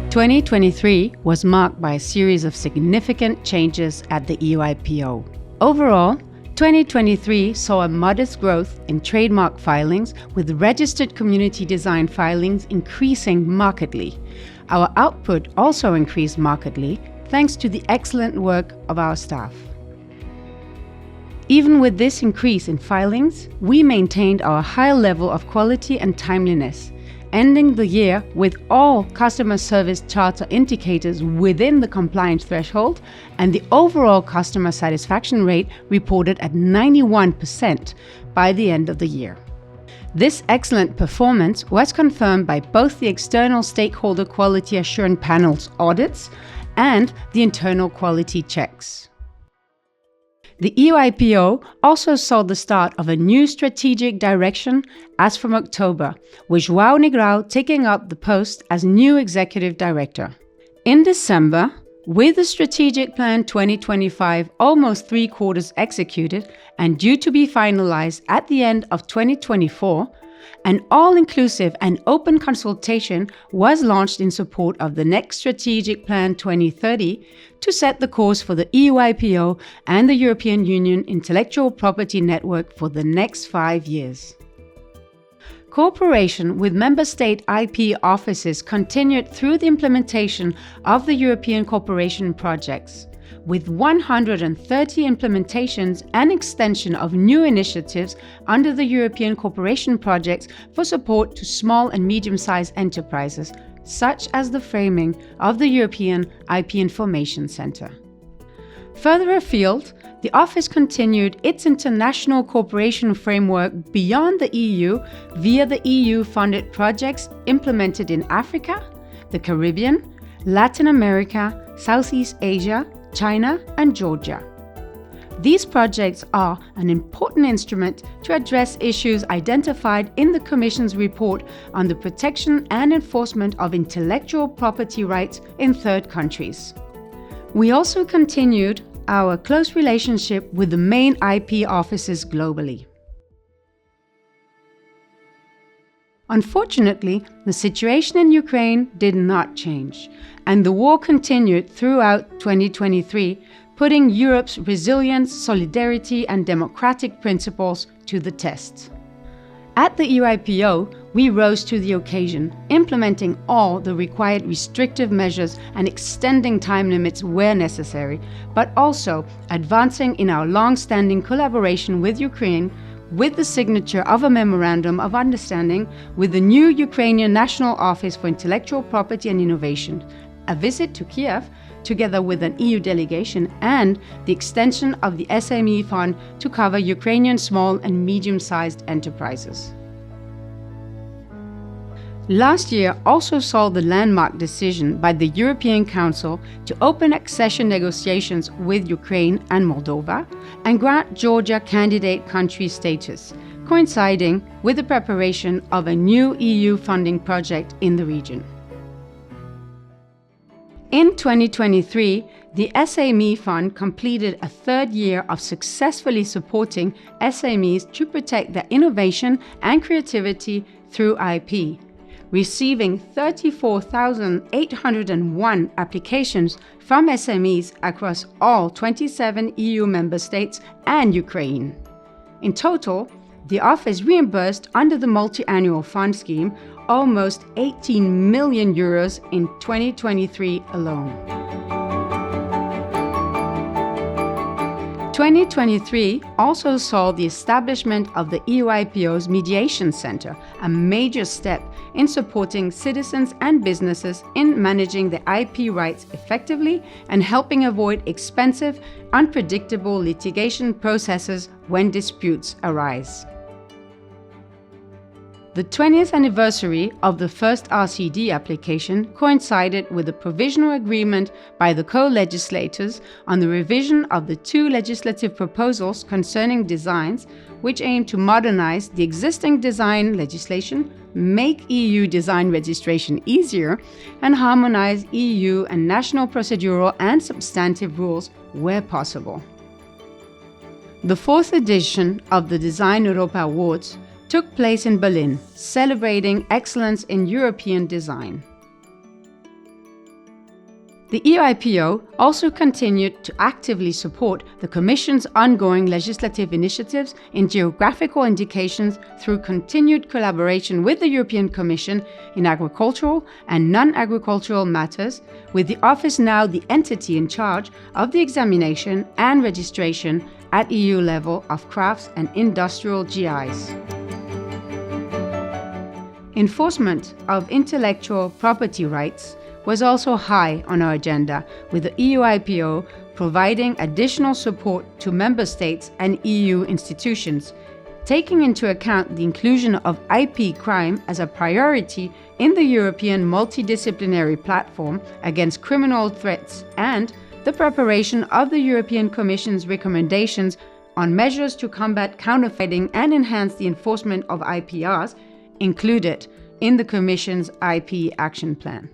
2023 was marked by a series of significant changes at the EUIPO. Overall, 2023 saw a modest growth in trademark filings, with registered community design filings increasing markedly. Our output also increased markedly, thanks to the excellent work of our staff. Even with this increase in filings, we maintained our high level of quality and timeliness, ending the year with all customer service charter indicators within the compliance threshold and the overall customer satisfaction rate reported at 91% by the end of the year. This excellent performance was confirmed by both the external stakeholder quality assurance panel's audits and the internal quality checks. The EUIPO also saw the start of a new strategic direction as from October, with João Negrão taking up the post as new executive director. In December, with the Strategic Plan 2025 almost 3/4 executed and due to be finalized at the end of 2024, an all-inclusive and open consultation was launched in support of the next Strategic Plan 2030 to set the course for the EUIPO and the European Union Intellectual Property Network for the next 5 years. Cooperation with member state IP offices continued through the implementation of the European cooperation projects, with 130 implementations and extension of new initiatives under the European cooperation projects for support to small and medium-sized enterprises, such as the framing of the European IP Information Centre. Further afield, the Office continued its international cooperation framework beyond the EU via the EU-funded projects implemented in Africa, the Caribbean, Latin America, Southeast Asia, China, and Georgia. These projects are an important instrument to address issues identified in the Commission's report on the protection and enforcement of intellectual property rights in third countries. We also continued our close relationship with the main IP offices globally. Unfortunately, the situation in Ukraine did not change, and the war continued throughout 2023, putting Europe's resilience, solidarity, and democratic principles to the test. At the EUIPO, we rose to the occasion, implementing all the required restrictive measures and extending time limits where necessary, but also advancing in our long-standing collaboration with Ukraine, with the signature of a Memorandum of Understanding with the new Ukrainian National Office for Intellectual Property and Innovation, a visit to Kiev, together with an EU delegation, and the extension of the SME Fund to cover Ukrainian small and medium-sized enterprises. Last year also saw the landmark decision by the European Council to open accession negotiations with Ukraine and Moldova and grant Georgia candidate country status, coinciding with the preparation of a new EU funding project in the region. In 2023, the SME Fund completed a third year of successfully supporting SMEs to protect their innovation and creativity through IP, receiving 34,801 applications from SMEs across all 27 EU member states and Ukraine. In total, the Office reimbursed under the multi-annual fund scheme almost 18 million euros in 2023 alone. 2023 also saw the establishment of the EUIPO's Mediation Center, a major step in supporting citizens and businesses in managing their IP rights effectively and helping avoid expensive, unpredictable litigation processes when disputes arise. The 20th anniversary of the first RCD application coincided with a provisional agreement by the co-legislators on the revision of the 2 legislative proposals concerning designs, which aim to modernize the existing design legislation, make EU design registration easier, and harmonize EU and national procedural and substantive rules where possible. The 4th edition of the Design Europa Awards took place in Berlin, celebrating excellence in European design. The EUIPO also continued to actively support the Commission's ongoing legislative initiatives in geographical indications through continued collaboration with the European Commission in agricultural and non-agricultural matters, with the Office now the entity in charge of the examination and registration at EU level of crafts and industrial GIs. Enforcement of intellectual property rights was also high on our agenda, with the EUIPO providing additional support to member states and EU institutions, taking into account the inclusion of IP crime as a priority in the European multidisciplinary platform against criminal threats and the preparation of the European Commission's recommendations on measures to combat counterfeiting and enhance the enforcement of IPRs included in the Commission's IP Action Plan.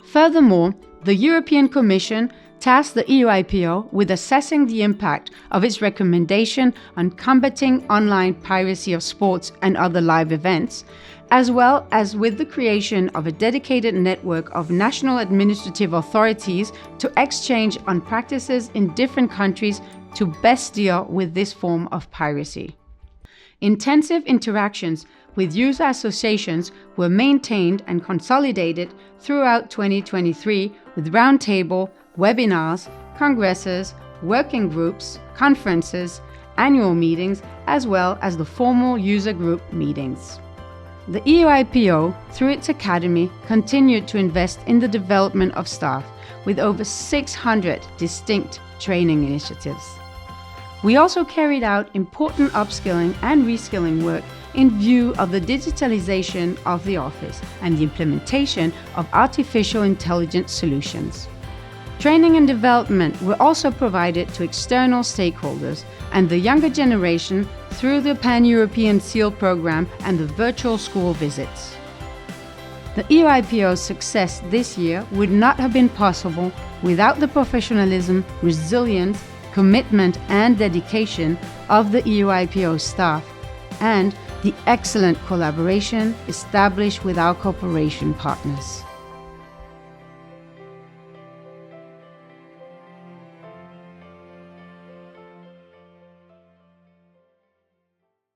Furthermore, the European Commission tasked the EUIPO with assessing the impact of its recommendation on combating online piracy of sports and other live events, as well as with the creation of a dedicated network of national administrative authorities to exchange on practices in different countries to best deal with this form of piracy. Intensive interactions with user associations were maintained and consolidated throughout 2023 with roundtable, webinars, congresses, working groups, conferences, annual meetings, as well as the formal user group meetings. The EUIPO, through its academy, continued to invest in the development of staff with over 600 distinct training initiatives. We also carried out important upskilling and reskilling work in view of the digitalization of the office and the implementation of artificial intelligence solutions. Training and development were also provided to external stakeholders and the younger generation through the Pan-European SEAL program and the virtual school visits. The EUIPO's success this year would not have been possible without the professionalism, resilience, commitment and dedication of the EUIPO staff and the excellent collaboration established with our cooperation partners.